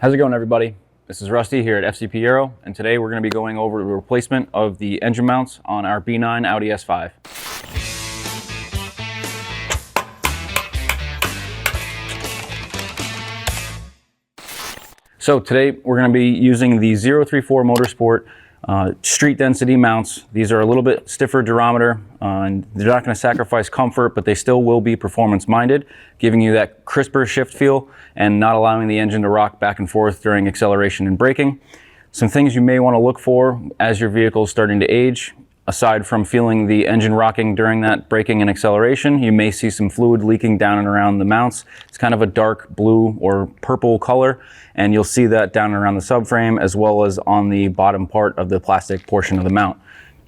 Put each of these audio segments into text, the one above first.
How's it going, everybody? This is Rusty here at FCP Aero, and today we're going to be going over the replacement of the engine mounts on our B9 Audi S5. So today we're going to be using the 034 Motorsport street density mounts. These are a little bit stiffer durometer, and they're not going to sacrifice comfort, but they still will be performance minded, giving you that crisper shift feel and not allowing the engine to rock back and forth during acceleration and braking. Some things you may want to look for as your vehicle is starting to age. Aside from feeling the engine rocking during that braking and acceleration, you may see some fluid leaking down and around the mounts. It's kind of a dark blue or purple color, and you'll see that down and around the subframe as well as on the bottom part of the plastic portion of the mount.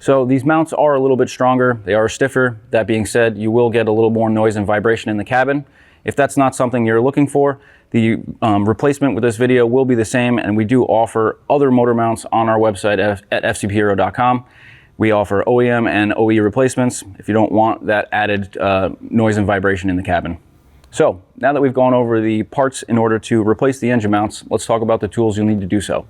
So these mounts are a little bit stronger, they are stiffer. That being said, you will get a little more noise and vibration in the cabin. If that's not something you're looking for, the replacement with this video will be the same, and we do offer other motor mounts on our website at fcpaero.com. We offer OEM and OE replacements if you don't want that added noise and vibration in the cabin. So now that we've gone over the parts in order to replace the engine mounts, let's talk about the tools you'll need to do so.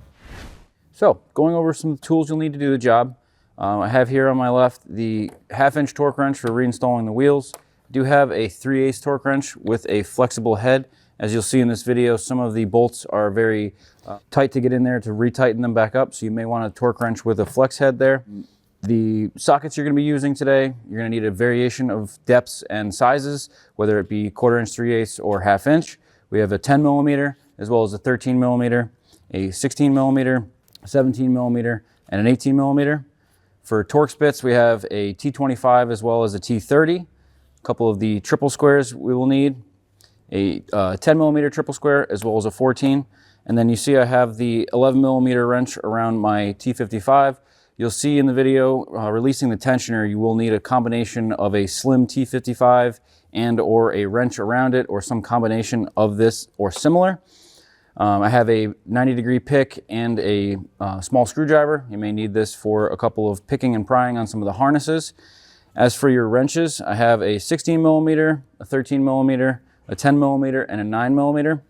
So going over some tools you'll need to do the job. I have here on my left the 1/2-inch torque wrench for reinstalling the wheels. I do have a 3/8 torque wrench with a flexible head. As you'll see in this video, some of the bolts are very tight to get in there to retighten them back up, so you may want a torque wrench with a flex head there. The sockets you're going to be using today, you're going to need a variation of depths and sizes, whether it be 1/4 inch, 3/8, or 1/2 inch. We have a 10 millimeter, as well as a 13 millimeter, a 16 millimeter, a 17 millimeter, and an 18 millimeter. For torque spits, we have a T25 as well as a T30. A couple of the triple squares we will need, a 10 millimeter triple square, as well as a 14. And then you see I have the 11 millimeter wrench around my T55. You'll see in the video, releasing the tensioner, you will need a combination of a slim T55 and or a wrench around it, or some combination of this or similar. I have a 90-degree pick and a small screwdriver. You may need this for a couple of picking and prying on some of the harnesses. As for your wrenches, I have a 16 millimeter, a 13 millimeter, a 10 millimeter, and a 9 millimeter.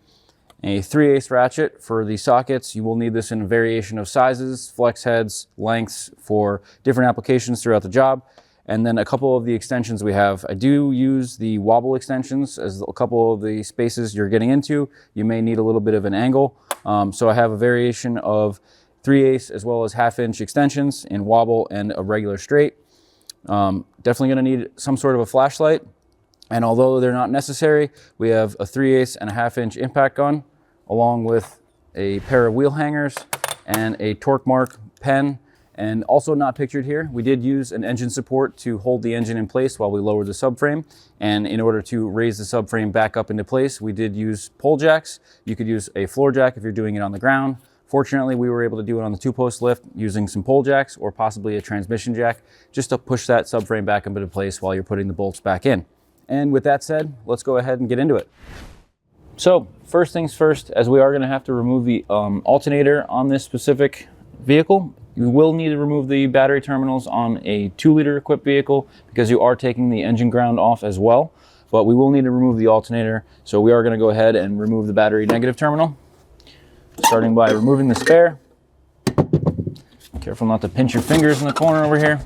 A 3/8 ratchet for the sockets. You will need this in a variation of sizes, flex heads, lengths for different applications throughout the job. And then a couple of the extensions we have. I do use the wobble extensions as a couple of the spaces you're getting into. You may need a little bit of an angle. So I have a variation of 3/8 as well as 1/2 inch extensions in wobble and a regular straight. Definitely gonna need some sort of a flashlight. And although they're not necessary, we have a 3/8 and a 1/2 inch impact gun, along with a pair of wheel hangers and a torque mark pen. And also not pictured here, we did use an engine support to hold the engine in place while we lowered the subframe. And in order to raise the subframe back up into place, we did use pole jacks. You could use a floor jack if you're doing it on the ground. Fortunately, we were able to do it on the 2-post lift using some pole jacks or possibly a transmission jack, just to push that subframe back up into place while you're putting the bolts back in. And with that said, let's go ahead and get into it. So first things first, as we are going to have to remove the alternator on this specific vehicle, you will need to remove the battery terminals on a 2-liter equipped vehicle because you are taking the engine ground off as well. But we will need to remove the alternator, so we are going to go ahead and remove the battery negative terminal. Starting by removing the spare. Careful not to pinch your fingers in the corner over here.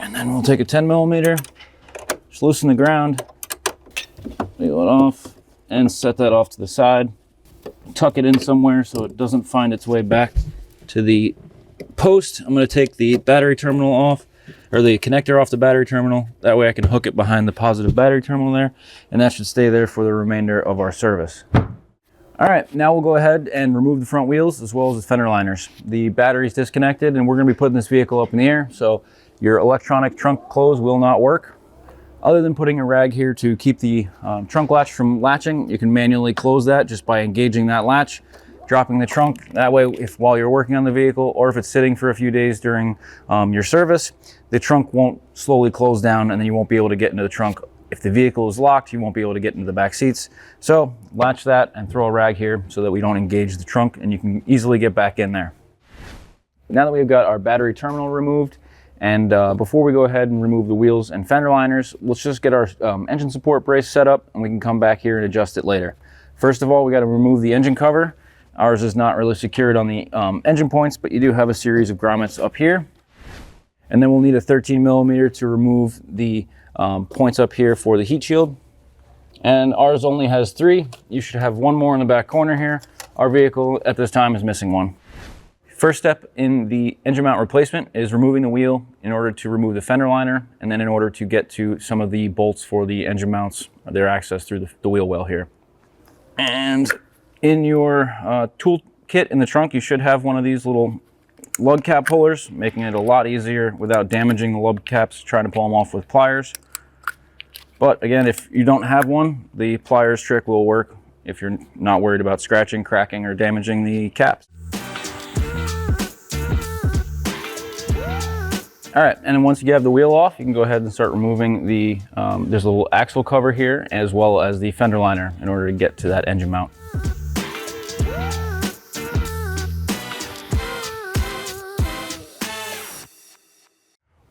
And then we'll take a 10 millimeter, just loosen the ground, peel it off, and set that off to the side. Tuck it in somewhere so it doesn't find its way back to the post. I'm going to take the battery terminal off, or the connector off the battery terminal. That way I can hook it behind the positive battery terminal there, and that should stay there for the remainder of our service. All right, now we'll go ahead and remove the front wheels as well as the fender liners. The battery's disconnected, and we're going to be putting this vehicle up in the air, so your electronic trunk close will not work. Other than putting a rag here to keep the trunk latch from latching, you can manually close that just by engaging that latch, dropping the trunk. That way, if while you're working on the vehicle or if it's sitting for a few days during your service, the trunk won't slowly close down and then you won't be able to get into the trunk. If the vehicle is locked, you won't be able to get into the back seats. So latch that and throw a rag here so that we don't engage the trunk and you can easily get back in there. Now that we've got our battery terminal removed And before we go ahead and remove the wheels and fender liners, let's just get our engine support brace set up, and we can come back here and adjust it later. First of all, we got to remove the engine cover. Ours is not really secured on the engine points, but you do have a series of grommets up here. And then we'll need a 13 millimeter to remove the points up here for the heat shield. And ours only has 3. You should have 1 more in the back corner here. Our vehicle at this time is missing 1. First step in the engine mount replacement is removing the wheel in order to remove the fender liner, and then in order to get to some of the bolts for the engine mounts, their access through the wheel well here. And in your tool kit in the trunk, you should have one of these little lug cap pullers, making it a lot easier without damaging the lug caps trying to pull them off with pliers. But again, if you don't have one, the pliers trick will work if you're not worried about scratching, cracking, or damaging the caps. All right, and then once you have the wheel off, you can go ahead and start removing the, there's a little axle cover here, as well as the fender liner in order to get to that engine mount.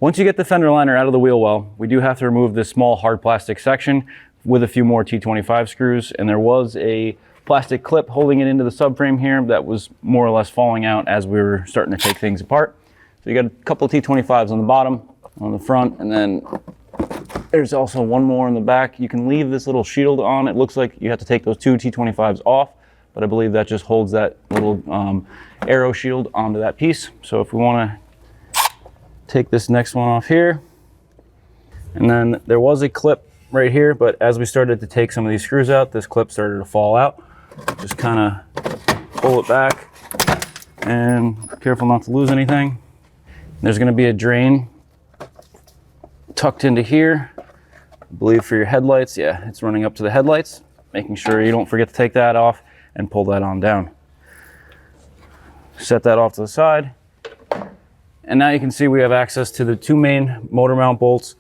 Once you get the fender liner out of the wheel well, we do have to remove this small hard plastic section with a few more T25 screws, and there was a plastic clip holding it into the subframe here that was more or less falling out as we were starting to take things apart. So you got a couple of T25s on the bottom, on the front, and then there's also one more in the back. You can leave this little shield on. It looks like you have to take those 2 T25s off, but I believe that just holds that little arrow shield onto that piece. So if we want to take this next one off here, and then there was a clip right here, but as we started to take some of these screws out, this clip started to fall out. Just kind of pull it back and careful not to lose anything. There's going to be a drain tucked into here, I believe for your headlights. Yeah, it's running up to the headlights, making sure you don't forget to take that off and pull that on down. Set that off to the side. And now you can see we have access to the 2 main motor mount bolts,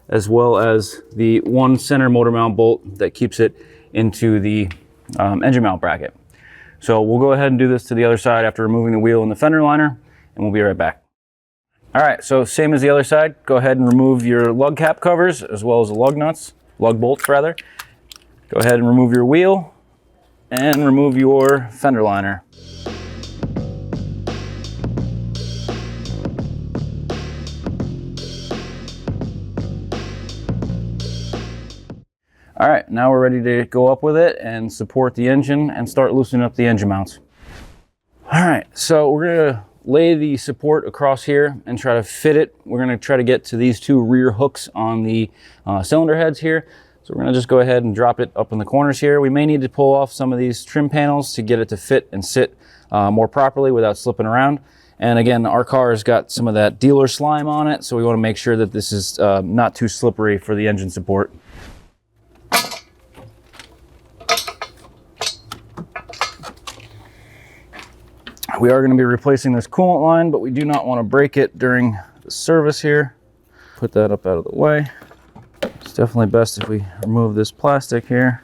as well as the 1 center motor mount bolt that keeps it into the engine mount bracket. So we'll go ahead and do this to the other side after removing the wheel and the fender liner, and we'll be right back. All right, so same as the other side, go ahead and remove your lug cap covers as well as the lug bolts rather. Go ahead and remove your wheel and remove your fender liner. All right, now we're ready to go up with it and support the engine and start loosening up the engine mounts. All right, so we're gonna lay the support across here and try to fit it. We're gonna try to get to these 2 rear hooks on the cylinder heads here. So we're gonna just go ahead and drop it up in the corners here. We may need to pull off some of these trim panels to get it to fit and sit more properly without slipping around. And again, our car has got some of that dealer slime on it, so we wanna make sure that this is not too slippery for the engine support. We are going to be replacing this coolant line, but we do not want to break it during the service here. Put that up out of the way. It's definitely best if we remove this plastic here.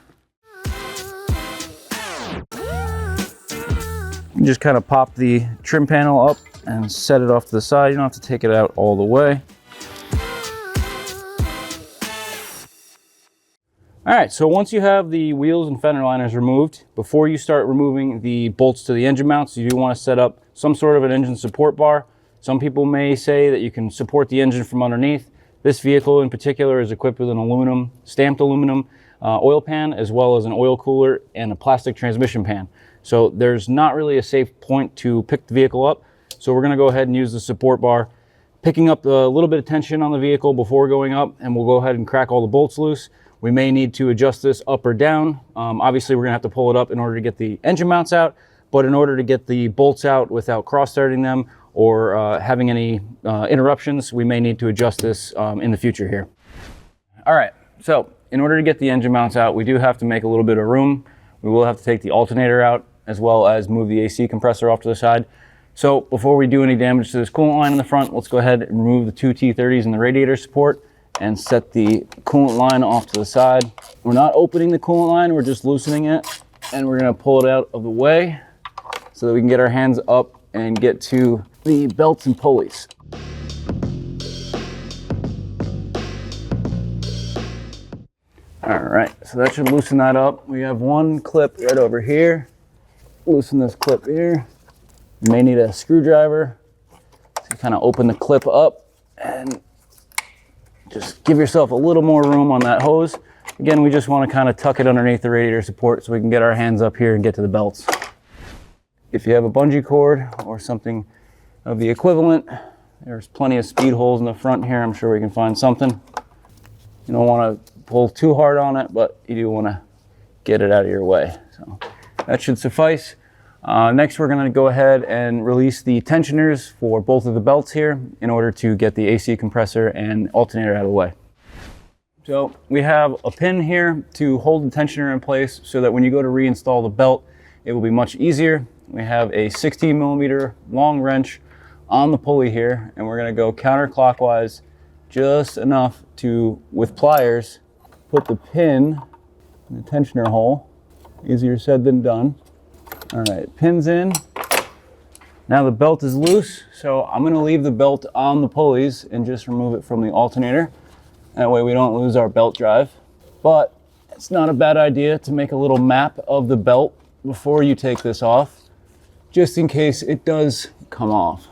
You just kind of pop the trim panel up and set it off to the side. You don't have to take it out all the way. All right, so once you have the wheels and fender liners removed, before you start removing the bolts to the engine mounts, you do want to set up some sort of an engine support bar. Some people may say that you can support the engine from underneath. This vehicle in particular is equipped with an stamped aluminum oil pan, as well as an oil cooler and a plastic transmission pan. So there's not really a safe point to pick the vehicle up. So we're going to go ahead and use the support bar, picking up a little bit of tension on the vehicle before going up, and we'll go ahead and crack all the bolts loose. We may need to adjust this up or down. Obviously, we're gonna have to pull it up in order to get the engine mounts out, but in order to get the bolts out without cross-starting them or having any interruptions, we may need to adjust this in the future here. All right, so in order to get the engine mounts out, we do have to make a little bit of room. We will have to take the alternator out, as well as move the AC compressor off to the side. So before we do any damage to this coolant line in the front, let's go ahead and remove the 2 T30s and the radiator support and set the coolant line off to the side. We're not opening the coolant line, we're just loosening it, and we're gonna pull it out of the way so that we can get our hands up and get to the belts and pulleys. All right, so that should loosen that up. We have one clip right over here. Loosen this clip here. You may need a screwdriver to kind of open the clip up and just give yourself a little more room on that hose. Again, we just want to kind of tuck it underneath the radiator support so we can get our hands up here and get to the belts. If you have a bungee cord or something of the equivalent, there's plenty of speed holes in the front here. I'm sure we can find something. You don't want to pull too hard on it, but you do want to get it out of your way. So that should suffice. Next, we're going to go ahead and release the tensioners for both of the belts here in order to get the AC compressor and alternator out of the way. So we have a pin here to hold the tensioner in place so that when you go to reinstall the belt, it will be much easier. We have a 16 millimeter long wrench on the pulley here, and we're going to go counterclockwise just enough to, with pliers, put the pin in the tensioner hole. Easier said than done. All right, pin's in. Now the belt is loose, so I'm going to leave the belt on the pulleys and just remove it from the alternator. That way we don't lose our belt drive. But it's not a bad idea to make a little map of the belt before you take this off, just in case it does come off.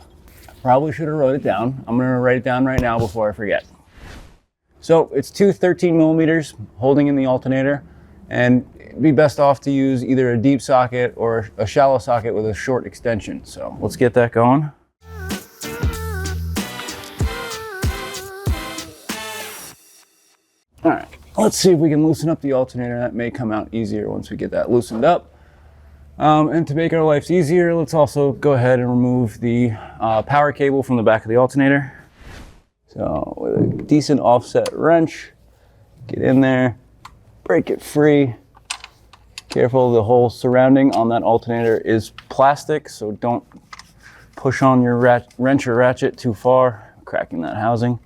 I probably should have wrote it down. I'm going to write it down right now before I forget. So it's two 13 millimeters holding in the alternator, and it'd be best off to use either a deep socket or a shallow socket with a short extension. So let's get that going. All right, let's see if we can loosen up the alternator. That may come out easier once we get that loosened up. And to make our lives easier, let's also go ahead and remove the power cable from the back of the alternator. So with a decent offset wrench, get in there, break it free. Careful, the whole surrounding on that alternator is plastic, so don't push on your wrench or ratchet too far, cracking that housing.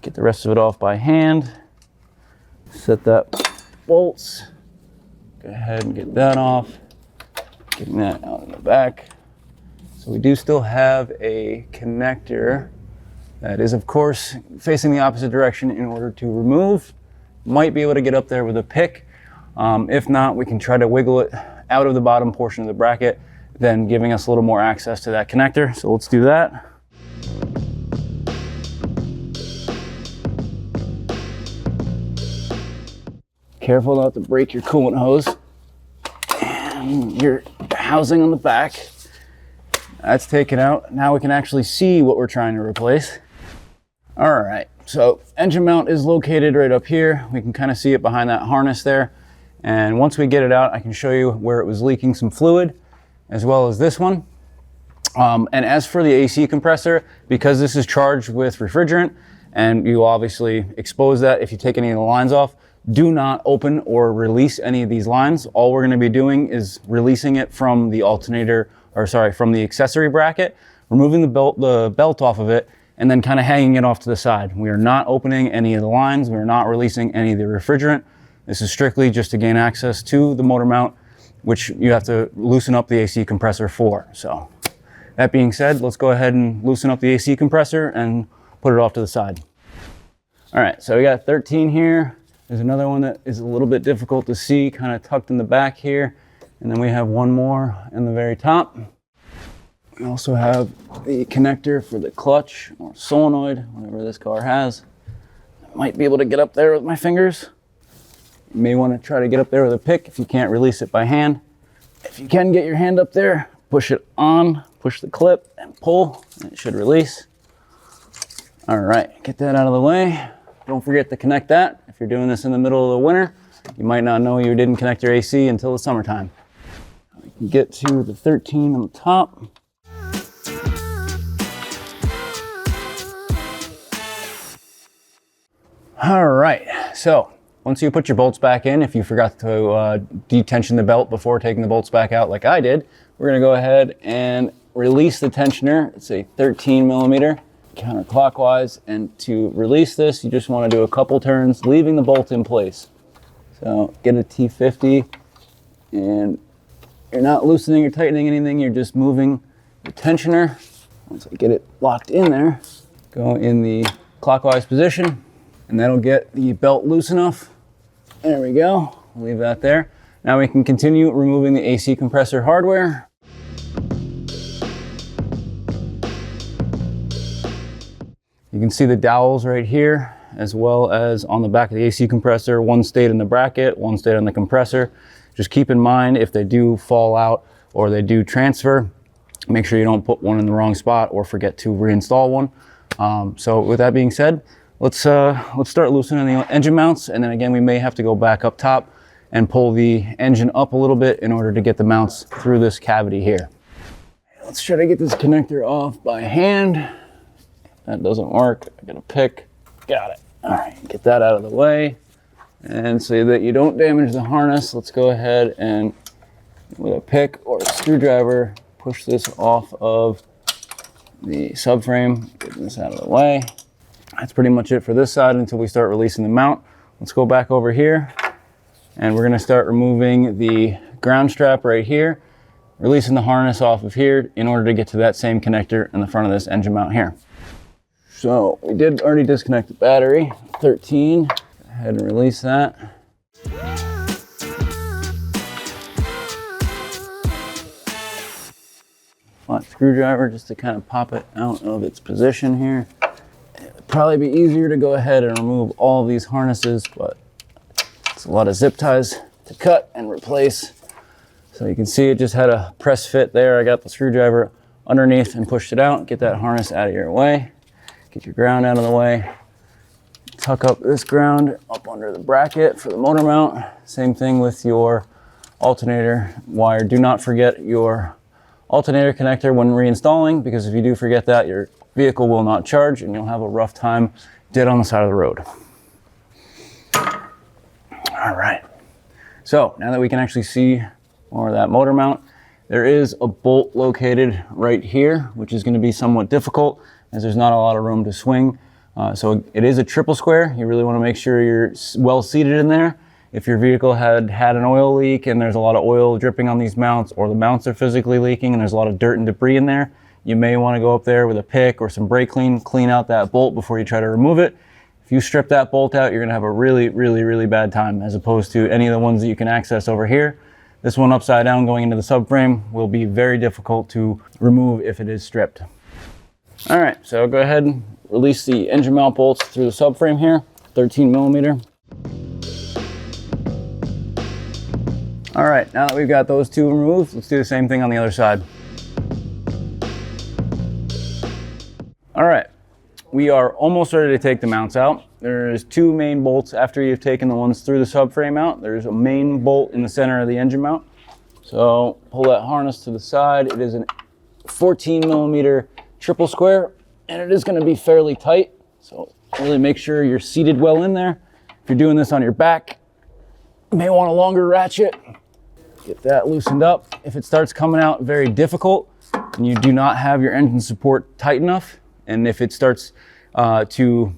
Get the rest of it off by hand. Set that bolts. Go ahead and get that off. Getting that out in the back. So we do still have a connector that is, of course, facing the opposite direction in order to remove. Might be able to get up there with a pick. If not, we can try to wiggle it out of the bottom portion of the bracket, then giving us a little more access to that connector. So let's do that. Careful not to break your coolant hose. And your housing on the back. That's taken out. Now we can actually see what we're trying to replace. All right, so engine mount is located right up here. We can kind of see it behind that harness there. And once we get it out, I can show you where it was leaking some fluid, as well as this one. And as for the AC compressor, because this is charged with refrigerant, and you obviously expose that if you take any of the lines off, do not open or release any of these lines. All we're going to be doing is releasing it from the alternator, or sorry, from the accessory bracket, removing the belt off of it, and then kind of hanging it off to the side. We are not opening any of the lines. We are not releasing any of the refrigerant. This is strictly just to gain access to the motor mount, which you have to loosen up the AC compressor for. So that being said, let's go ahead and loosen up the AC compressor and put it off to the side. All right, so we got 13 here. There's another one that is a little bit difficult to see, kind of tucked in the back here. And then we have one more in the very top. We also have the connector for the clutch or solenoid, whatever this car has. I might be able to get up there with my fingers. You may want to try to get up there with a pick if you can't release it by hand. If you can get your hand up there, push it on, push the clip and pull, and it should release. All right, get that out of the way. Don't forget to connect that. If you're doing this in the middle of the winter, you might not know you didn't connect your AC until the summertime. We can get to the 13 on the top. All right, so once you put your bolts back in, if you forgot to detension the belt before taking the bolts back out like I did, we're gonna go ahead and release the tensioner. It's a 13 millimeter. Counterclockwise, and to release this you just want to do a couple turns leaving the bolt in place. So get a T50 and you're not loosening or tightening anything, you're just moving the tensioner. Once I get it locked in there, go in the clockwise position and that'll get the belt loose enough There we go. Leave that there. Now we can continue removing the AC compressor hardware. You can see the dowels right here, as well as on the back of the AC compressor. One stayed in the bracket, one stayed on the compressor. Just keep in mind if they do fall out or they do transfer, make sure you don't put one in the wrong spot or forget to reinstall one. So with that being said, let's start loosening the engine mounts, and then again we may have to go back up top and pull the engine up a little bit in order to get the mounts through this cavity here. Let's try to get this connector off by hand. That doesn't work. I got a pick. Got it. All right, get that out of the way. And so that you don't damage the harness, let's go ahead and with a pick or a screwdriver, push this off of the subframe, get this out of the way. That's pretty much it for this side until we start releasing the mount. Let's go back over here and we're gonna start removing the ground strap right here, releasing the harness off of here in order to get to that same connector in the front of this engine mount here. So we did already disconnect the battery, 13. Go ahead and release that. Flat screwdriver just to kind of pop it out of its position here. It'd probably be easier to go ahead and remove all these harnesses, but it's a lot of zip ties to cut and replace. So you can see it just had a press fit there. I got the screwdriver underneath and pushed it out. Get that harness out of your way. Get your ground out of the way. Tuck up this ground up under the bracket for the motor mount. Same thing with your alternator wire. Do not forget your alternator connector when reinstalling, because if you do forget that, your vehicle will not charge and you'll have a rough time dead on the side of the road. All right. So now that we can actually see more of that motor mount, there is a bolt located right here, which is going to be somewhat difficult as there's not a lot of room to swing. So it is a triple square. You really want to make sure you're well seated in there. If your vehicle had an oil leak and there's a lot of oil dripping on these mounts, or the mounts are physically leaking and there's a lot of dirt and debris in there, you may want to go up there with a pick or some brake clean out that bolt before you try to remove it. If you strip that bolt out, you're going to have a really, really, really bad time, as opposed to any of the ones that you can access over here. This one upside down going into the subframe will be very difficult to remove if it is stripped. All right, so go ahead and release the engine mount bolts through the subframe here, 13 millimeter. All right, now that we've got those two removed, let's do the same thing on the other side. All right, we are almost ready to take the mounts out. There's two main bolts after you've taken the ones through the subframe out. There's a main bolt in the center of the engine mount. So pull that harness to the side. It is a 14 millimeter triple square, and it is going to be fairly tight. So really make sure you're seated well in there. If you're doing this on your back, you may want a longer ratchet. Get that loosened up. If it starts coming out very difficult and you do not have your engine support tight enough, and if it starts to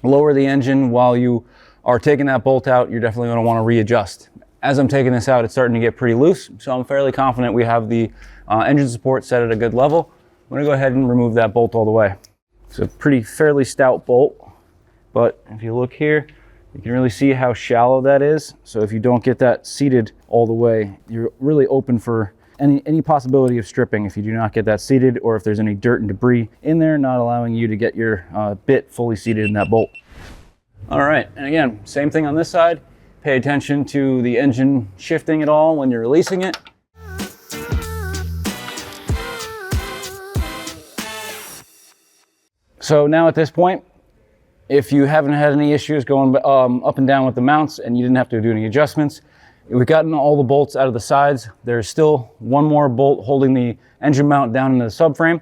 lower the engine while you are taking that bolt out, you're definitely going to want to readjust. As I'm taking this out, it's starting to get pretty loose, so I'm fairly confident we have the engine support set at a good level. I'm going to go ahead and remove that bolt all the way. It's a fairly stout bolt, but if you look here, you can really see how shallow that is. So if you don't get that seated all the way, you're really open for any possibility of stripping if you do not get that seated, or if there's any dirt and debris in there, not allowing you to get your bit fully seated in that bolt. All right, and again, same thing on this side. Pay attention to the engine shifting at all when you're releasing it. So now at this point, if you haven't had any issues going up and down with the mounts and you didn't have to do any adjustments, we've gotten all the bolts out of the sides. There's still one more bolt holding the engine mount down into the subframe.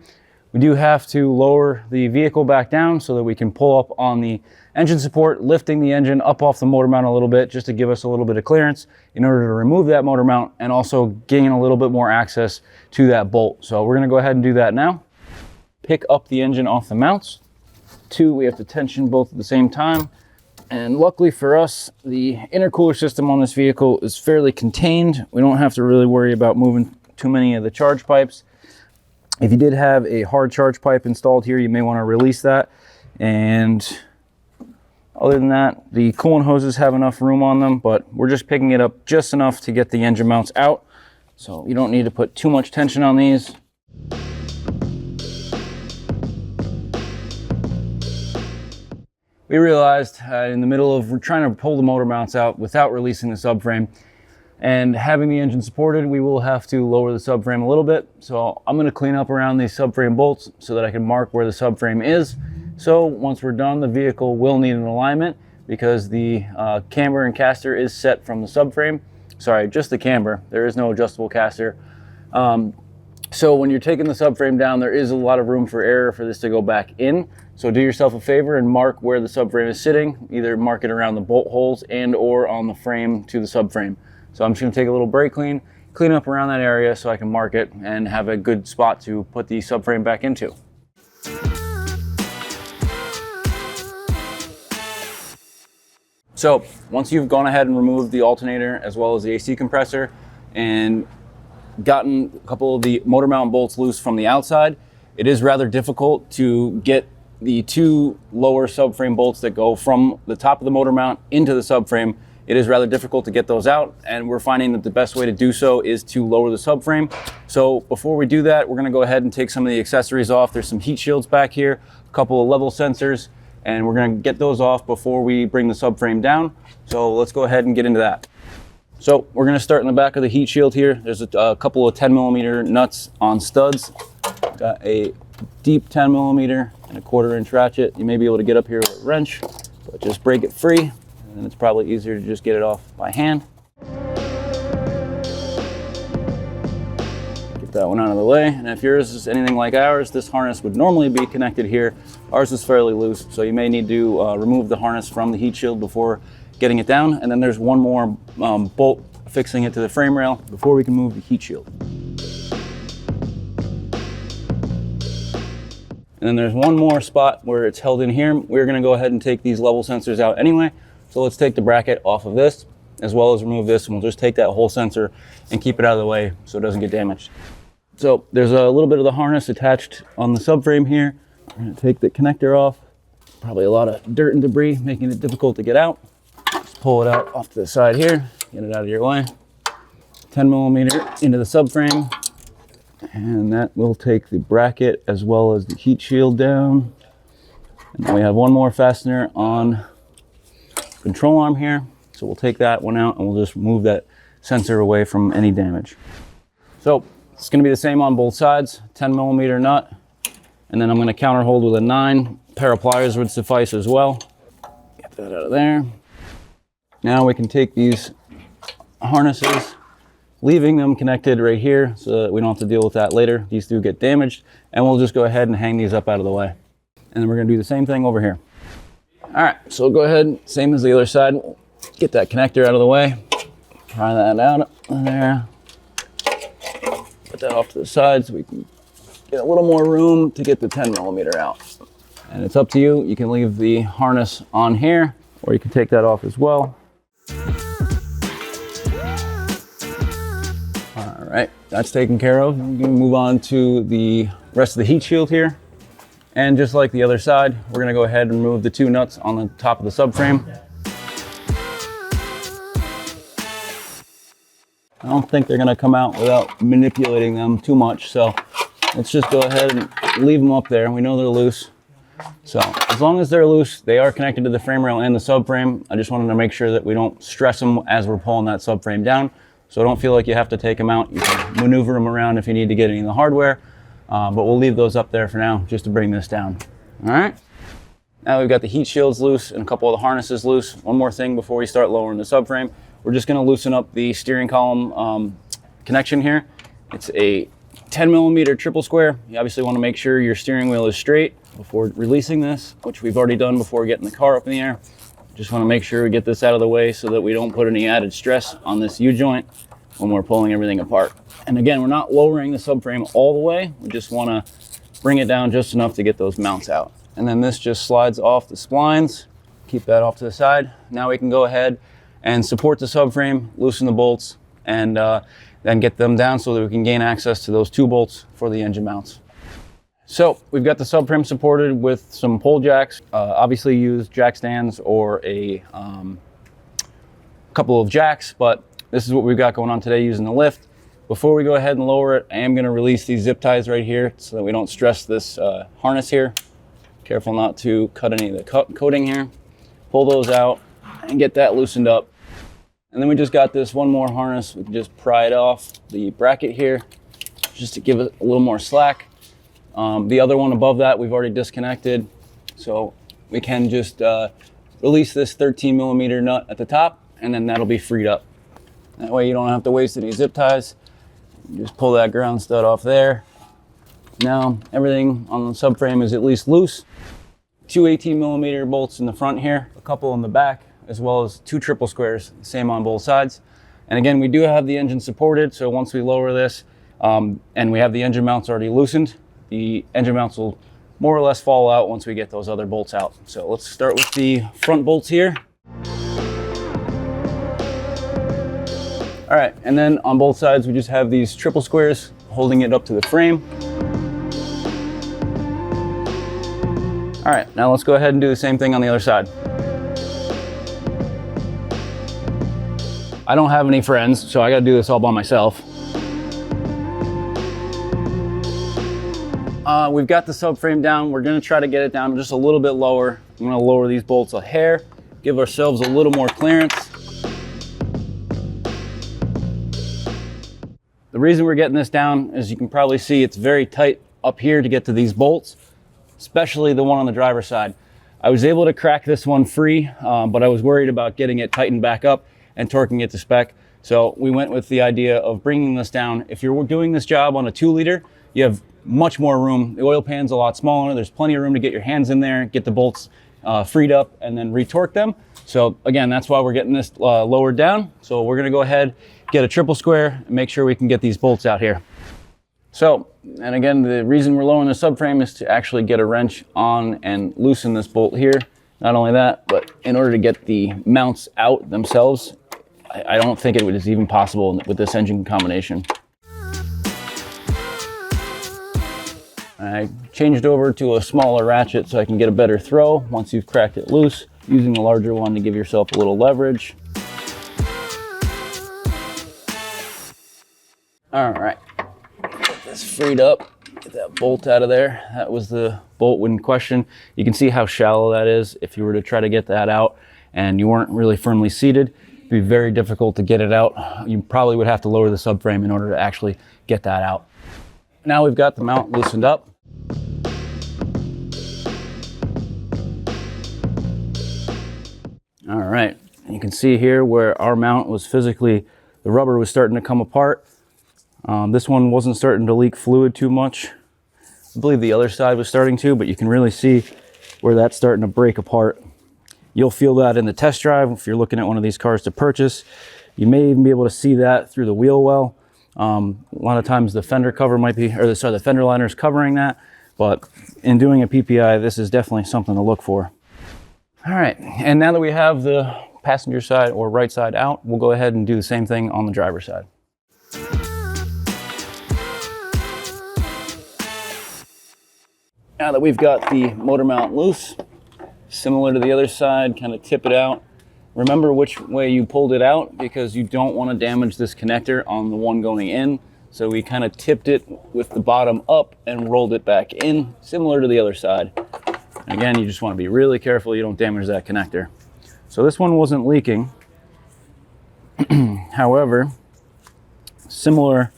We do have to lower the vehicle back down so that we can pull up on the engine support, lifting the engine up off the motor mount a little bit just to give us a little bit of clearance in order to remove that motor mount and also gain a little bit more access to that bolt. So we're going to go ahead and do that now. Pick up the engine off the mounts. Two, we have to tension both at the same time. And luckily for us, the intercooler system on this vehicle is fairly contained. We don't have to really worry about moving too many of the charge pipes. If you did have a hard charge pipe installed here, you may want to release that and Other than that, the coolant hoses have enough room on them, but we're just picking it up just enough to get the engine mounts out. So you don't need to put too much tension on these. We realized in the middle of trying to pull the motor mounts out without releasing the subframe and having the engine supported, we will have to lower the subframe a little bit. So I'm going to clean up around these subframe bolts so that I can mark where the subframe is. So once we're done, the vehicle will need an alignment because the camber and caster is set from the subframe. Sorry, just the camber. There is no adjustable caster. So when you're taking the subframe down, there is a lot of room for error for this to go back in. So do yourself a favor and mark where the subframe is sitting. Either mark it around the bolt holes and or on the frame to the subframe. So I'm just going to take a little brake clean up around that area so I can mark it and have a good spot to put the subframe back into. So once you've gone ahead and removed the alternator as well as the AC compressor and gotten a couple of the motor mount bolts loose from the outside, it is rather difficult to get the two lower subframe bolts that go from the top of the motor mount into the subframe. It is rather difficult to get those out, and we're finding that the best way to do so is to lower the subframe. So before we do that, we're going to go ahead and take some of the accessories off. There's some heat shields back here, a couple of level sensors, and we're going to get those off before we bring the subframe down. So let's go ahead and get into that. So we're going to start in the back of the heat shield here. There's a couple of 10mm nuts on studs. Got a deep 10mm and a 1/4 inch ratchet. You may be able to get up here with a wrench, but just break it free, and then it's probably easier to just get it off by hand. Get that one out of the way. And if yours is anything like ours, this harness would normally be connected here. Ours is fairly loose, so you may need to remove the harness from the heat shield before getting it down. And then there's one more bolt fixing it to the frame rail before we can move the heat shield. And then there's one more spot where it's held in here. We're going to go ahead and take these level sensors out anyway. So let's take the bracket off of this as well as remove this, and we'll just take that whole sensor and keep it out of the way so it doesn't get damaged. So there's a little bit of the harness attached on the subframe here. We're going to take the connector off. Probably a lot of dirt and debris making it difficult to get out. Just pull it out off to the side here, get it out of your way. 10mm into the subframe. And that will take the bracket as well as the heat shield down. And then we have one more fastener on the control arm here. So we'll take that one out and we'll just move that sensor away from any damage. So it's going to be the same on both sides, 10mm nut. And then I'm going to counter hold with a 9. Pair of pliers would suffice as well. Get that out of there. Now we can take these harnesses, leaving them connected right here so that we don't have to deal with that later. These do get damaged, and we'll just go ahead and hang these up out of the way. And then we're going to do the same thing over here. All right, so go ahead, same as the other side. Get that connector out of the way. Pry that out of there. Put that off to the side so we can get a little more room to get the 10mm out. And it's up to you. You can leave the harness on here, or you can take that off as well. All right, that's taken care of. We're gonna move on to the rest of the heat shield here. And just like the other side, we're gonna go ahead and remove the 2 nuts on the top of the subframe. I don't think they're gonna come out without manipulating them too much, so let's just go ahead and leave them up there. We know they're loose. So as long as they're loose, they are connected to the frame rail and the subframe. I just wanted to make sure that we don't stress them as we're pulling that subframe down. So don't feel like you have to take them out. You can maneuver them around if you need to get any of the hardware, but we'll leave those up there for now just to bring this down. All right. Now we've got the heat shields loose and a couple of the harnesses loose. One more thing before we start lowering the subframe. We're just gonna loosen up the steering column connection here. It's a 10mm triple square. You obviously wanna make sure your steering wheel is straight before releasing this, which we've already done before getting the car up in the air. Just wanna make sure we get this out of the way so that we don't put any added stress on this U-joint when we're pulling everything apart. And again, we're not lowering the subframe all the way. We just wanna bring it down just enough to get those mounts out. And then this just slides off the splines. Keep that off to the side. Now we can go ahead and support the subframe, loosen the bolts, and then get them down so that we can gain access to those 2 bolts for the engine mounts. So we've got the subframe supported with some pole jacks. Obviously use jack stands or a couple of jacks, but this is what we've got going on today using the lift. Before we go ahead and lower it, I am going to release these zip ties right here so that we don't stress this harness here. Careful not to cut any of the coating here. Pull those out and get that loosened up. And then we just got this one more harness. We can just pry it off the bracket here just to give it a little more slack. The other one above that we've already disconnected, so we can just release this 13mm nut at the top, and then that'll be freed up. That way you don't have to waste any zip ties. You just pull that ground stud off there. Now everything on the subframe is at least loose. 2 18mm bolts in the front here, a couple in the back, as well as 2 triple squares, same on both sides. And again, we do have the engine supported, so once we lower this and we have the engine mounts already loosened, the engine mounts will more or less fall out once we get those other bolts out. So let's start with the front bolts here. All right, and then on both sides, we just have these triple squares holding it up to the frame. All right, now let's go ahead and do the same thing on the other side. I don't have any friends, so I gotta do this all by myself. We've got the subframe down. We're gonna try to get it down just a little bit lower. I'm gonna lower these bolts a hair, give ourselves a little more clearance. The reason we're getting this down, as you can probably see, it's very tight up here to get to these bolts, especially the one on the driver's side. I was able to crack this one free, but I was worried about getting it tightened back up and torquing it to spec. So we went with the idea of bringing this down. If you're doing this job on a 2-liter, you have much more room. The oil pan's a lot smaller. There's plenty of room to get your hands in there, get the bolts freed up, and then retorque them. So again, that's why we're getting this lowered down. So we're gonna go ahead, get a triple square, and make sure we can get these bolts out here. So, and again, the reason we're lowering the subframe is to actually get a wrench on and loosen this bolt here. Not only that, but in order to get the mounts out themselves, I don't think it is even possible with this engine combination. I changed over to a smaller ratchet so I can get a better throw once you've cracked it loose, using the larger one to give yourself a little leverage. All right, get this freed up, get that bolt out of there. That was the bolt in question. You can see how shallow that is. If you were to try to get that out and you weren't really firmly seated, it'd be very difficult to get it out. You probably would have to lower the subframe in order to actually get that out. Now we've got the mount loosened up. All right, you can see here where our mount was physically, the rubber was starting to come apart. This one wasn't starting to leak fluid too much. I believe the other side was starting to, but you can really see where that's starting to break apart. You'll feel that in the test drive if you're looking at one of these cars to purchase. You may even be able to see that through the wheel well. A lot of times the fender cover might be, or sorry, the fender liner is covering that, but in doing a PPI, this is definitely something to look for. All right, and now that we have the passenger side or right side out, we'll go ahead and do the same thing on the driver's side. Now that we've got the motor mount loose, similar to the other side, kind of tip it out. Remember which way you pulled it out because you don't want to damage this connector on the one going in. So we kind of tipped it with the bottom up and rolled it back in, similar to the other side. Again, you just want to be really careful you don't damage that connector. So this one wasn't leaking. However, similar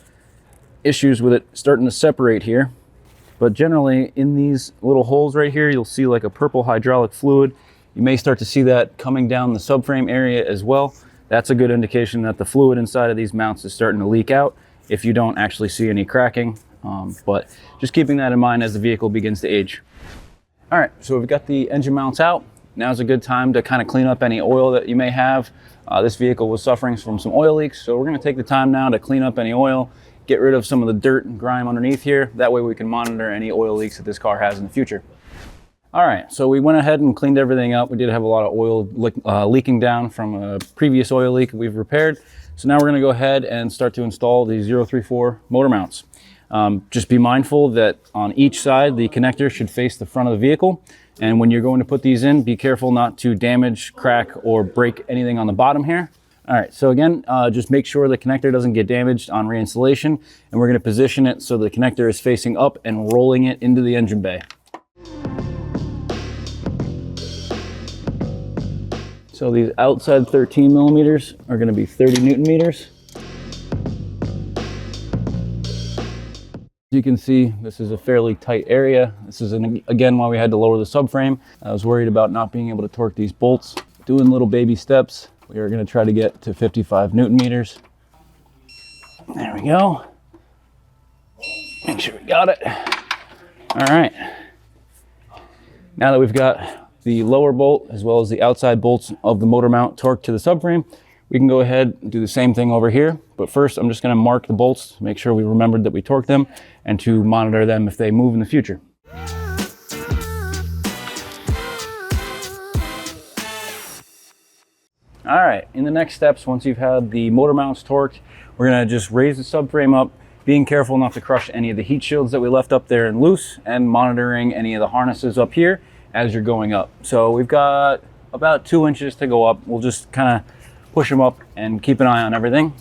issues with it starting to separate here. But generally in these little holes right here, you'll see like a purple hydraulic fluid. You may start to see that coming down the subframe area as well. That's a good indication that the fluid inside of these mounts is starting to leak out if you don't actually see any cracking. But just keeping that in mind as the vehicle begins to age. All right, so we've got the engine mounts out. Now's a good time to kind of clean up any oil that you may have. This vehicle was suffering from some oil leaks, so we're gonna take the time now to clean up any oil, get rid of some of the dirt and grime underneath here. That way we can monitor any oil leaks that this car has in the future. All right, so we went ahead and cleaned everything up. We did have a lot of oil leaking down from a previous oil leak we've repaired. So now we're gonna go ahead and start to install the 034 motor mounts. Just be mindful that on each side, the connector should face the front of the vehicle. And when you're going to put these in, be careful not to damage, crack, or break anything on the bottom here. All right, so again, just make sure the connector doesn't get damaged on reinstallation, and we're gonna position it so the connector is facing up and rolling it into the engine bay. So these outside 13 millimeters are gonna be 30 Newton meters. As you can see, this is a fairly tight area. This is, again, why we had to lower the subframe. I was worried about not being able to torque these bolts. Doing little baby steps. We are going to try to get to 55 Newton meters. There we go. Make sure we got it. All right. Now that we've got the lower bolt as well as the outside bolts of the motor mount torqued to the subframe, we can go ahead and do the same thing over here. But first, I'm just going to mark the bolts to make sure we remembered that we torqued them and to monitor them if they move in the future. All right, in the next steps, once you've had the motor mounts torqued, we're gonna just raise the subframe up, being careful not to crush any of the heat shields that we left up there and loose, and monitoring any of the harnesses up here as you're going up. So we've got about 2 inches to go up. We'll just kind of push them up and keep an eye on everything.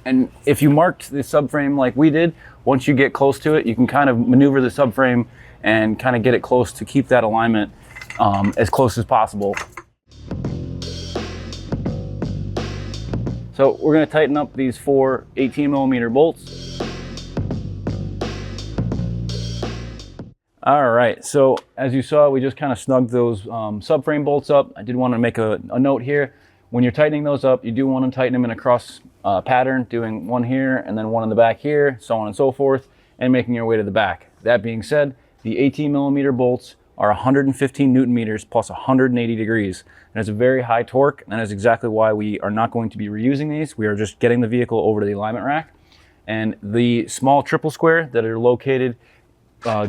And if you marked the subframe like we did, once you get close to it, you can kind of maneuver the subframe and kind of get it close to keep that alignment as close as possible. So we're going to tighten up these 4 18 millimeter bolts. All right, so as you saw, we just kind of snugged those subframe bolts up. I did want to make a note here. When you're tightening those up, you do want to tighten them in a cross pattern, doing one here and then one in the back here, so on and so forth, and making your way to the back. That being said, the 18 millimeter bolts are 115 Newton meters plus 180 degrees. And it's a very high torque, and that is exactly why we are not going to be reusing these. We are just getting the vehicle over to the alignment rack. And the small triple square that are located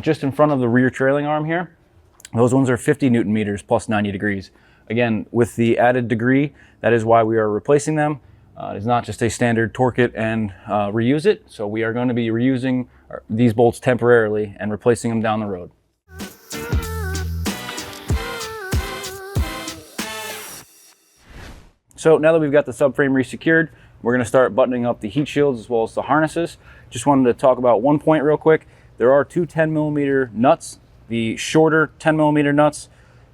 just in front of the rear trailing arm here, those ones are 50 Newton meters plus 90 degrees. Again, with the added degree, that is why we are replacing them. It's not just a standard torque it and reuse it. So we are going to be reusing these bolts temporarily and replacing them down the road. So now that we've got the subframe resecured, we're going to start buttoning up the heat shields as well as the harnesses. Just wanted to talk about one point real quick. There are 2 10 millimeter nuts. The shorter 10 millimeter nuts,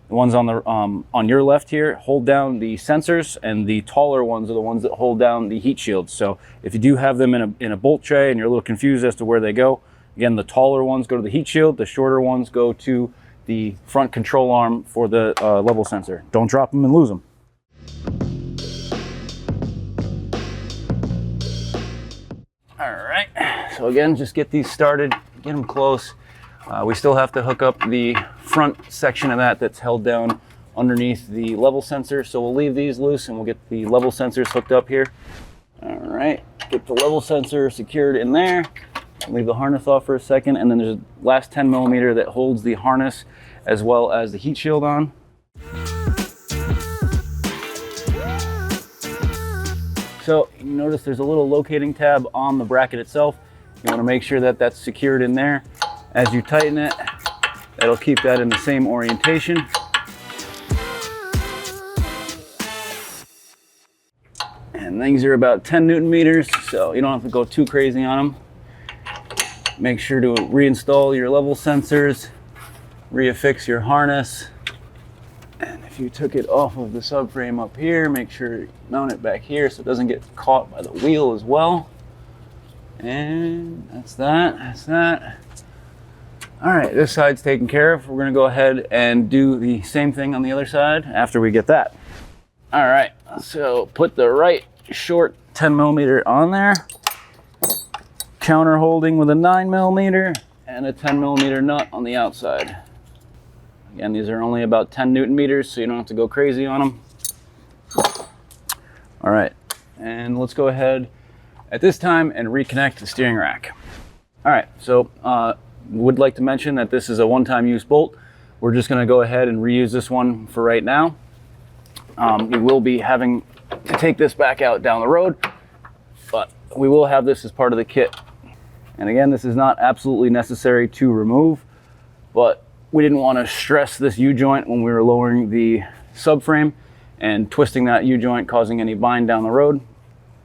the ones on the on your left here, hold down the sensors, and the taller ones are the ones that hold down the heat shields. So if you do have them in a bolt tray and you're a little confused as to where they go, again, the taller ones go to the heat shield, the shorter ones go to the front control arm for the level sensor. Don't drop them and lose them. All right, so again, just get these started, get them close. We still have to hook up the front section of that that's held down underneath the level sensor. So we'll leave these loose and we'll get the level sensors hooked up here. All right, get the level sensor secured in there. Leave the harness off for a second, and then there's a last 10 millimeter that holds the harness as well as the heat shield on. So you notice there's a little locating tab on the bracket itself. You want to make sure that that's secured in there. As you tighten it, that'll keep that in the same orientation. And these are about 10 Newton meters, so you don't have to go too crazy on them. Make sure to reinstall your level sensors, reaffix your harness. And if you took it off of the subframe up here, make sure you mount it back here so it doesn't get caught by the wheel as well. And that's that. All right, this side's taken care of. We're gonna go ahead and do the same thing on the other side after we get that. All right, so put the right short 10 millimeter on there, counter holding with a 9 millimeter and a 10 millimeter nut on the outside. Again, these are only about 10 Newton meters, so you don't have to go crazy on them. All right, and let's go ahead at this time and reconnect the steering rack. All right, so would like to mention that this is a one-time use bolt. We're just gonna go ahead and reuse this one for right now. We will be having to take this back out down the road, but we will have this as part of the kit. And again, this is not absolutely necessary to remove, but we didn't want to stress this U-joint when we were lowering the subframe and twisting that U-joint, causing any bind down the road.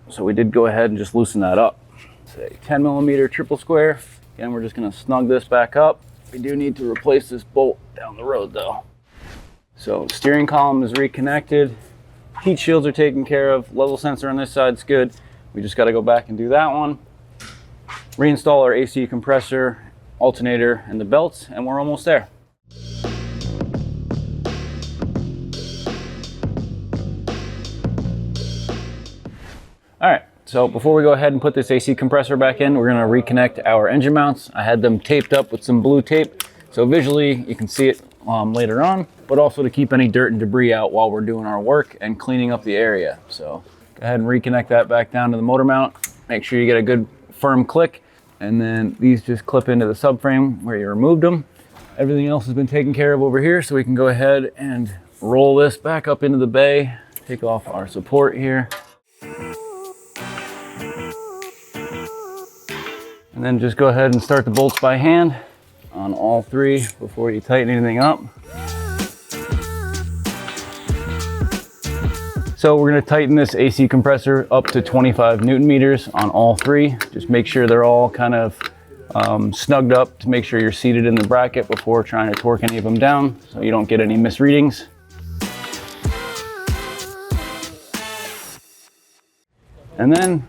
So we did go ahead and just loosen that up. Say 10 millimeter triple square. Again, we're just going to snug this back up. We do need to replace this bolt down the road though. So steering column is reconnected. Heat shields are taken care of. Level sensor on this side's good. We just got to go back and do that one. Reinstall our AC compressor, alternator, and the belts, and we're almost there. All right, so before we go ahead and put this AC compressor back in, we're gonna reconnect our engine mounts. I had them taped up with some blue tape, so visually you can see it later on, but also to keep any dirt and debris out while we're doing our work and cleaning up the area. So go ahead and reconnect that back down to the motor mount. Make sure you get a good firm click, and then these just clip into the subframe where you removed them. Everything else has been taken care of over here, so we can go ahead and roll this back up into the bay, take off our support here. And then just go ahead and start the bolts by hand on all three before you tighten anything up. So we're going to tighten this AC compressor up to 25 Newton meters on all three. Just make sure they're all kind of snugged up to make sure you're seated in the bracket before trying to torque any of them down so you don't get any misreadings. And then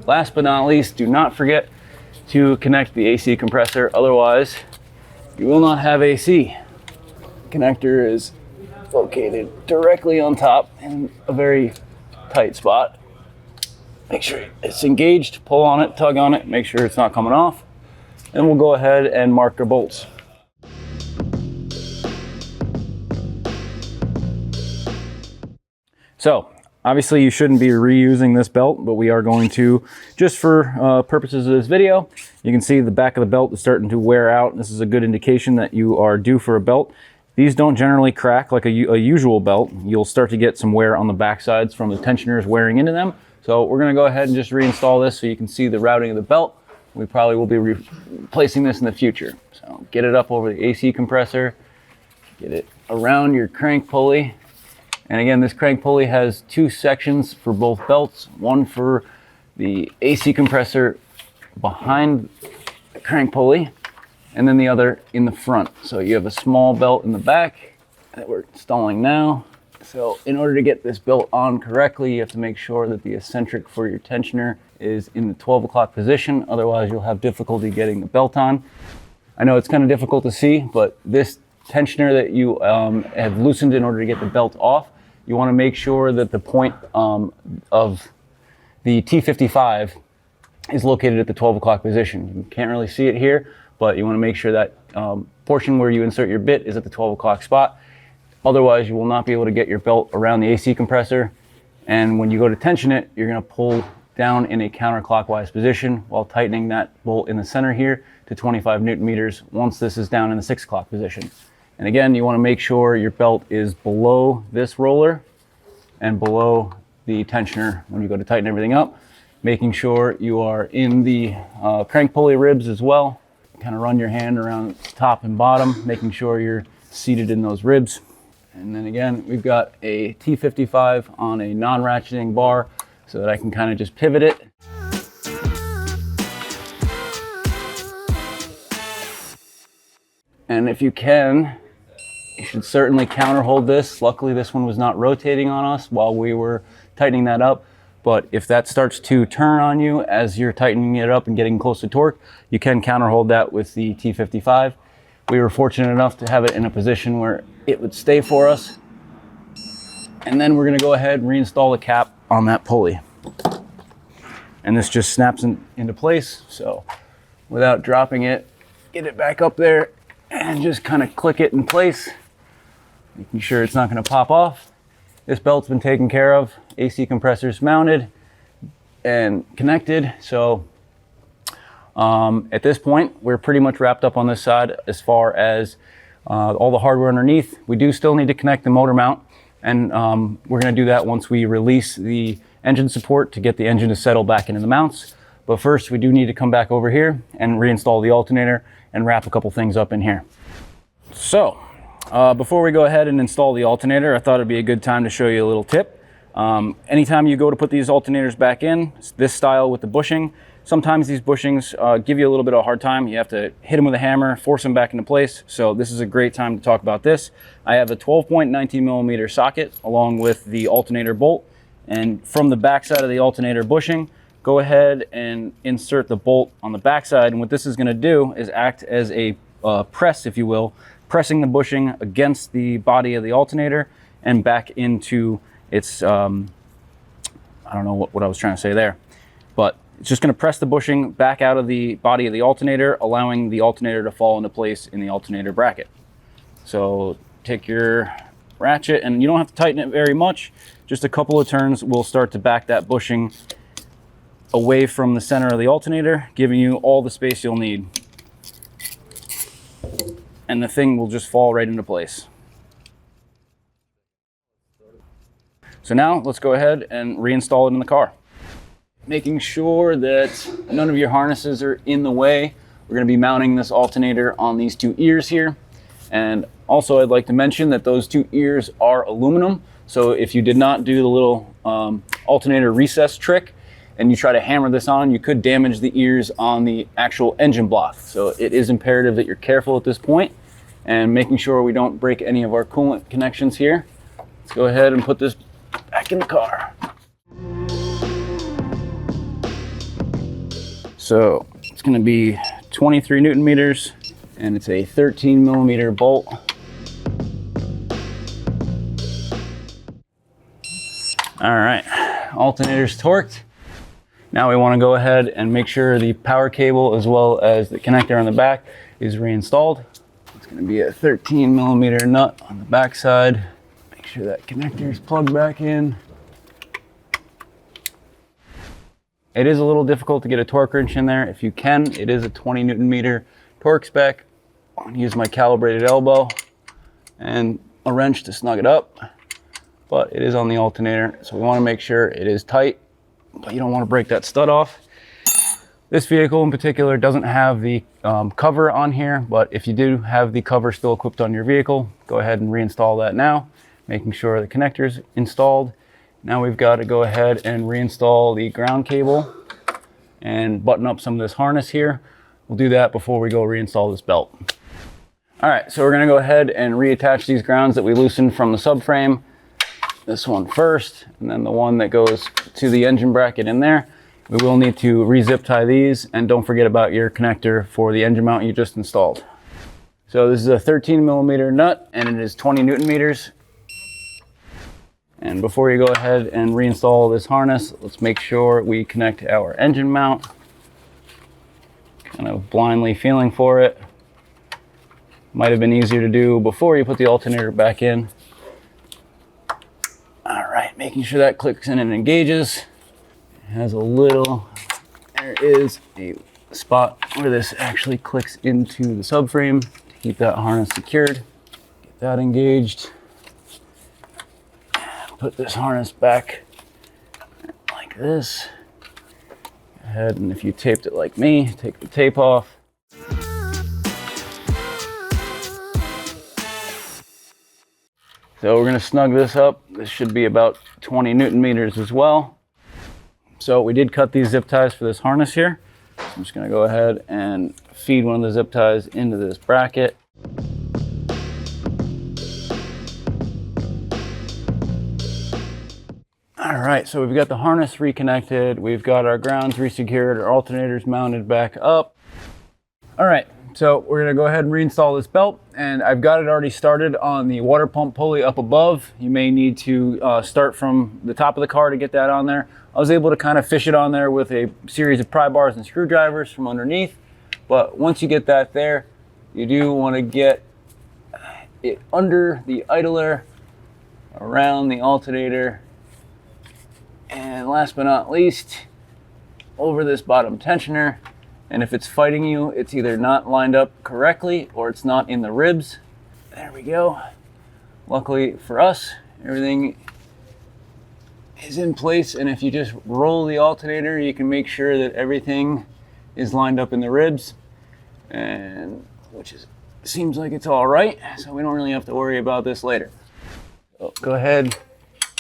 last but not least, do not forget to connect the AC compressor, otherwise you will not have AC. Connector is located directly on top in a very tight spot. Make sure it's engaged, pull on it, tug on it, make sure it's not coming off. Then we'll go ahead and mark our bolts. So obviously you shouldn't be reusing this belt, but we are going to, just for purposes of this video. You can see the back of the belt is starting to wear out. This is a good indication that you are due for a belt. These don't generally crack like a usual belt. You'll start to get some wear on the back sides from the tensioners wearing into them. So we're gonna go ahead and just reinstall this so you can see the routing of the belt. We probably will be replacing this in the future. So get it up over the AC compressor, get it around your crank pulley. And again, this crank pulley has two sections for both belts, one for the AC compressor behind the crank pulley, and then the other in the front. So you have a small belt in the back that we're installing now. So in order to get this belt on correctly, you have to make sure that the eccentric for your tensioner is in the 12 o'clock position. Otherwise, you'll have difficulty getting the belt on. I know it's kind of difficult to see, but this tensioner that you have loosened in order to get the belt off, you want to make sure that the point of the T55 is located at the 12 o'clock position. You can't really see it here, but you want to make sure that portion where you insert your bit is at the 12 o'clock spot. Otherwise, you will not be able to get your belt around the AC compressor. And when you go to tension it, you're going to pull down in a counterclockwise position while tightening that bolt in the center here to 25 Newton meters once this is down in the 6 o'clock position. And again, you want to make sure your belt is below this roller and below the tensioner when you go to tighten everything up. Making sure you are in the crank pulley ribs as well. Kind of run your hand around top and bottom, making sure you're seated in those ribs. And then again, we've got a T55 on a non-ratcheting bar so that I can kind of just pivot it. And if you can, you should certainly counter hold this. Luckily, this one was not rotating on us while we were tightening that up. But if that starts to turn on you as you're tightening it up and getting close to torque, you can counter hold that with the T55. We were fortunate enough to have it in a position where it would stay for us. And then we're gonna go ahead and reinstall the cap on that pulley. And this just snaps into place. So without dropping it, get it back up there and just kind of click it in place, making sure it's not gonna pop off. This belt's been taken care of. AC compressor's mounted and connected. So at this point, we're pretty much wrapped up on this side as far as all the hardware underneath. We do still need to connect the motor mount, and we're gonna do that once we release the engine support to get the engine to settle back into the mounts. But first, we do need to come back over here and reinstall the alternator and wrap a couple things up in here. So, before we go ahead and install the alternator, I thought it'd be a good time to show you a little tip. Anytime you go to put these alternators back in, this style with the bushing, sometimes these bushings give you a little bit of a hard time. You have to hit them with a hammer, force them back into place. So this is a great time to talk about this. I have a 12.19mm socket along with the alternator bolt. And from the back side of the alternator bushing, go ahead and insert the bolt on the back side. And what this is going to do is act as a press, if you will, pressing the bushing against the body of the alternator and back into its, I don't know what I was trying to say there, but it's just going to press the bushing back out of the body of the alternator, allowing the alternator to fall into place in the alternator bracket. So take your ratchet, and you don't have to tighten it very much. Just a couple of turns will start to back that bushing away from the center of the alternator, giving you all the space you'll need. And the thing will just fall right into place. So now let's go ahead and reinstall it in the car. Making sure that none of your harnesses are in the way. We're going to be mounting this alternator on these two ears here. And also I'd like to mention that those two ears are aluminum. So if you did not do the little alternator recess trick, and you try to hammer this on, you could damage the ears on the actual engine block. So it is imperative that you're careful at this point and making sure we don't break any of our coolant connections here. Let's go ahead and put this back in the car. So it's going to be 23 Newton meters, and it's a 13mm bolt. All right, alternator's torqued. Now we want to go ahead and make sure the power cable as well as the connector on the back is reinstalled. It's going to be a 13mm nut on the back side. Make sure that connector is plugged back in. It is a little difficult to get a torque wrench in there. If you can, it is a 20 Newton-meter torque spec. I'm going to use my calibrated elbow and a wrench to snug it up, but it is on the alternator, so we want to make sure it is tight, but you don't want to break that stud off. This vehicle in particular doesn't have the cover on here, but if you do have the cover still equipped on your vehicle, go ahead and reinstall that now, making sure the connector's installed. Now we've got to go ahead and reinstall the ground cable and button up some of this harness here. We'll do that before we go reinstall this belt. All right, so we're going to go ahead and reattach these grounds that we loosened from the subframe. This one first, and then the one that goes to the engine bracket in there. We will need to re-zip tie these, and don't forget about your connector for the engine mount you just installed. So this is a 13mm nut, and it is 20 Newton meters. And before you go ahead and reinstall this harness, let's make sure we connect our engine mount. Kind of blindly feeling for it. Might have been easier to do before you put the alternator back in. All right, making sure that clicks in and engages. It has a little, there is a spot where this actually clicks into the subframe to keep that harness secured. Get that engaged. Put this harness back like this. Go ahead, and if you taped it like me, take the tape off. So we're going to snug this up. This should be about 20 Newton meters as well. So we did cut these zip ties for this harness here. I'm just going to go ahead and feed one of the zip ties into this bracket. All right, so we've got the harness reconnected. We've got our grounds resecured, our alternators mounted back up. All right. So we're going to go ahead and reinstall this belt, and I've got it already started on the water pump pulley up above. You may need to start from the top of the car to get that on there. I was able to kind of fish it on there with a series of pry bars and screwdrivers from underneath, but once you get that there, you do want to get it under the idler, around the alternator, and last but not least, over this bottom tensioner. And if it's fighting you, it's either not lined up correctly or it's not in the ribs. There we go. Luckily for us, everything is in place, and if you just roll the alternator, you can make sure that everything is lined up in the ribs, and seems like it's all right, so we don't really have to worry about this later. So go ahead,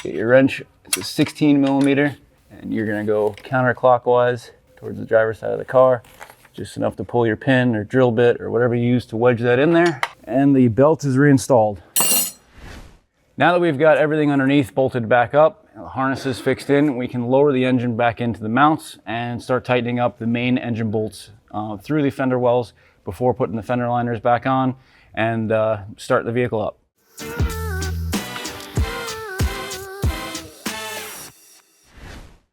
get your wrench. It's a 16 millimeter, and you're gonna go counterclockwise towards the driver's side of the car, just enough to pull your pin or drill bit or whatever you use to wedge that in there, and the belt is reinstalled. Now that we've got everything underneath bolted back up, the harness is fixed in, we can lower the engine back into the mounts and start tightening up the main engine bolts through the fender wells before putting the fender liners back on and start the vehicle up.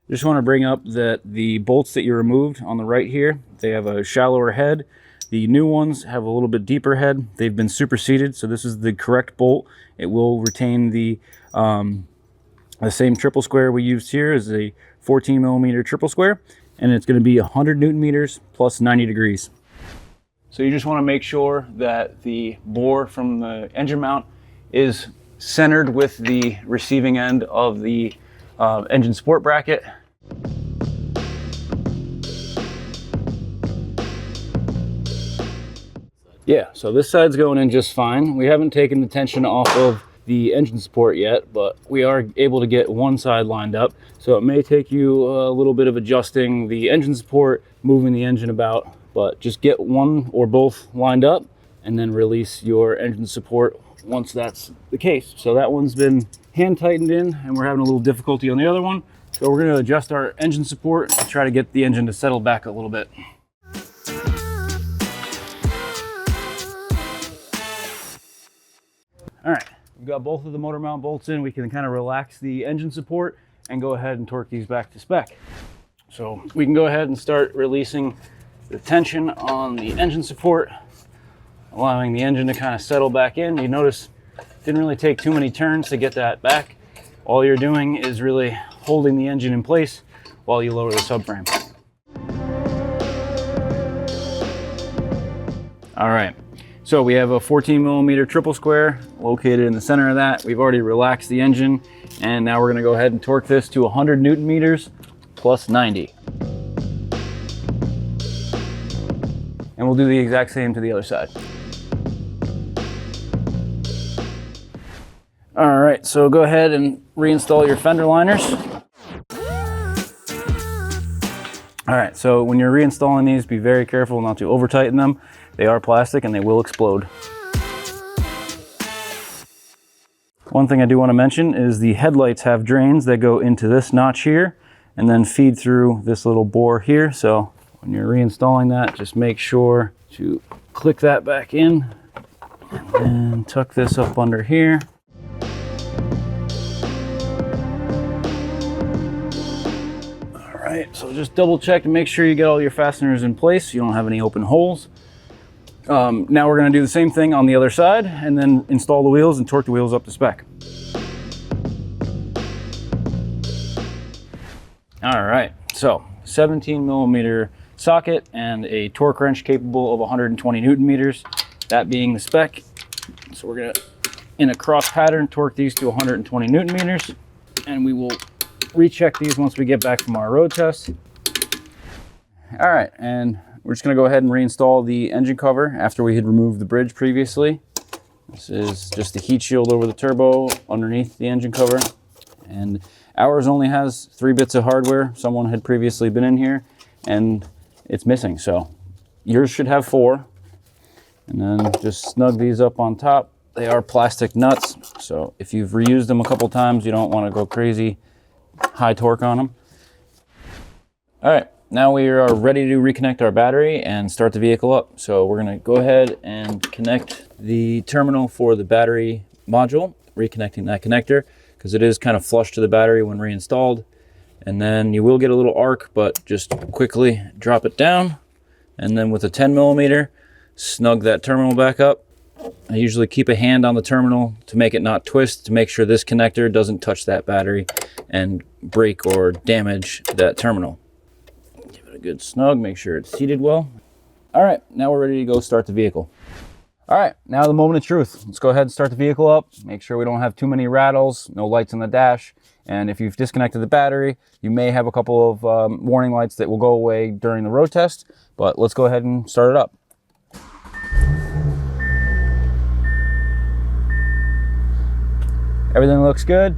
Just want to bring up that the bolts that you removed on the right here, they have a shallower head. The new ones have a little bit deeper head. They've been superseded, so this is the correct bolt. It will retain the same triple square we used here is a 14 millimeter triple square, and it's going to be 100 Newton meters plus 90 degrees. So you just want to make sure that the bore from the engine mount is centered with the receiving end of the engine support bracket. Yeah, so this side's going in just fine. We haven't taken the tension off of the engine support yet, but we are able to get one side lined up. So it may take you a little bit of adjusting the engine support, moving the engine about, but just get one or both lined up and then release your engine support once that's the case. So that one's been hand tightened in, and we're having a little difficulty on the other one. So we're going to adjust our engine support and try to get the engine to settle back a little bit. All right, we've got both of the motor mount bolts in. We can kind of relax the engine support and go ahead and torque these back to spec. So we can go ahead and start releasing the tension on the engine support, allowing the engine to kind of settle back in. You notice it didn't really take too many turns to get that back. All you're doing is really holding the engine in place while you lower the subframe. All right, so we have a 14 millimeter triple square located in the center of that. We've already relaxed the engine, and now we're gonna go ahead and torque this to 100 Newton meters plus 90. And we'll do the exact same to the other side. All right, so go ahead and reinstall your fender liners. All right, so when you're reinstalling these, be very careful not to over tighten them. They are plastic and they will explode. One thing I do want to mention is the headlights have drains that go into this notch here and then feed through this little bore here. So when you're reinstalling that, just make sure to click that back in and tuck this up under here. All right, so just double check to make sure you get all your fasteners in place. You don't have any open holes. Now we're going to do the same thing on the other side and then install the wheels and torque the wheels up to spec. All right, so 17 millimeter socket and a torque wrench capable of 120 Newton meters, that being the spec. So we're going to, in a cross pattern, torque these to 120 Newton meters, and we will recheck these once we get back from our road test. All right, and we're just going to go ahead and reinstall the engine cover after we had removed the bridge previously. This is just the heat shield over the turbo underneath the engine cover. And ours only has 3 bits of hardware. Someone had previously been in here and it's missing. So yours should have 4. And then just snug these up on top. They are plastic nuts. So if you've reused them a couple times, you don't want to go crazy high torque on them. All right. Now we are ready to reconnect our battery and start the vehicle up. So we're going to go ahead and connect the terminal for the battery module, reconnecting that connector because it is kind of flush to the battery when reinstalled. And then you will get a little arc, but just quickly drop it down. And then with a 10 millimeter, snug that terminal back up. I usually keep a hand on the terminal to make it not twist, to make sure this connector doesn't touch that battery and break or damage that terminal. Good snug, make sure it's seated well. All right, now we're ready to go start the vehicle. All right, now the moment of truth. Let's go ahead and start the vehicle up. Make sure we don't have too many rattles, no lights on the dash. And if you've disconnected the battery, you may have a couple of warning lights that will go away during the road test. But let's go ahead and start it up. Everything looks good.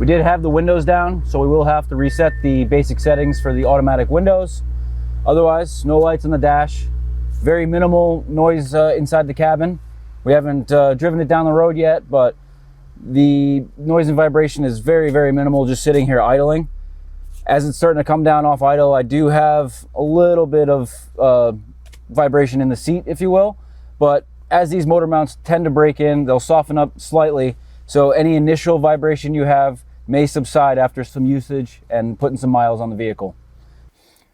We did have the windows down, so we will have to reset the basic settings for the automatic windows. Otherwise, no lights on the dash. Very minimal noise inside the cabin. We haven't driven it down the road yet, but the noise and vibration is very, very minimal just sitting here idling. As it's starting to come down off idle, I do have a little bit of vibration in the seat, if you will. But as these motor mounts tend to break in, they'll soften up slightly. So any initial vibration you have may subside after some usage and putting some miles on the vehicle.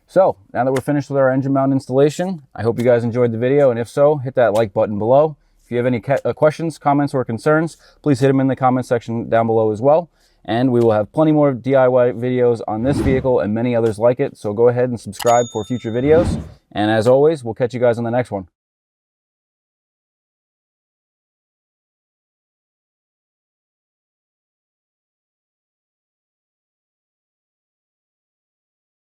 So now that we're finished with our engine mount installation, I hope you guys enjoyed the video, and if so, hit that like button below. If you have any questions, comments, or concerns, please hit them in the comment section down below as well. And we will have plenty more DIY videos on this vehicle and many others like it, so go ahead and subscribe for future videos. And as always, we'll catch you guys on the next one.